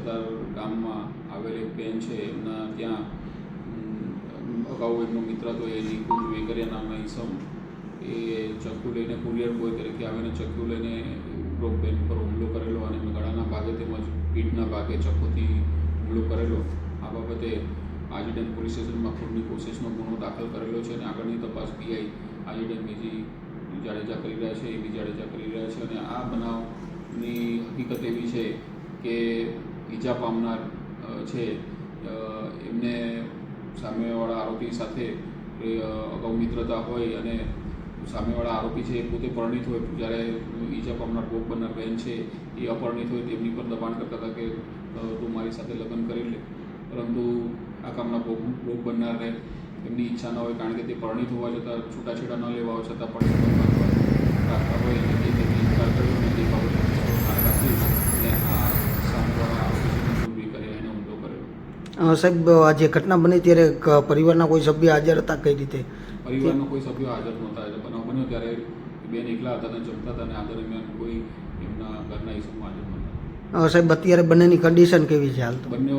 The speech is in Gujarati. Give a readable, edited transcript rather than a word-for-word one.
સરદાર ગામમાં આવેલ એક બેન છે એમના ત્યાં અગાઉ એમનો મિત્ર હતો એ નિકુંજ વેકરિયા નામના ઈસમ એ ચક્કુ લઈને કુરિયર બોય તરીકે આવીને ચક્કુ લઈને ઉપરોક્ત બેન પર હુમલો કરેલો અને ગળાના ભાગે તેમજ પીઠના ભાગે ચક્કુથી હુમલો કરેલો. આ બાબતે આજીડેમ પોલીસ સ્ટેશનમાં ખૂનની કોશિશનો ગુનો દાખલ કરેલો છે અને આગળની તપાસ પીઆઈ આજીડેમ બીજી જાડેજા કરી રહ્યા છે અને આ બનાવની હકીકત એવી છે કે ઈજા પામનાર છે એમને સામેવાળા આરોપી સાથે અગાઉ મિત્રતા હોય અને સામેવાળા આરોપી છે એ પોતે પરિણીત હોય, જ્યારે ઈજા પામનાર ભોગ બનનાર બહેન છે એ અપરિણીત હોય તેમની પર દબાણ કરતા હતા કે તું મારી સાથે લગ્ન કરી લે, પરંતુ આ કામના ભોગ બનનારને એમની ઈચ્છા ન હોય કારણ કે તે પરિણીત હોવા છતાં છૂટાછેડા ન લેવા હોય છતાં પણ રાખતા હોય અને તે તેની ઇનકાર કર્યો અને તે બાબતે ધ્યાન રાખ્યું અને આ સામેવાળા આરોપી છે કરે એને હુમલો કરેલો. સાહેબ, આ જે ઘટના બની ત્યારે પરિવારના કોઈ સભ્ય હાજર હતા? કઈ રીતે? પરિવારના કોઈ સભ્યો હાજર નહોતા. બનાવ બન્યો ત્યારે બેન એકલા હતા અને જમતા હતા અને આ દરમિયાન કોઈ એમના ઘરના ઈસમો હાજર નહોતા. સાહેબ, અત્યારે બંનેની કન્ડિશન કેવી છે હાલ? તો બંને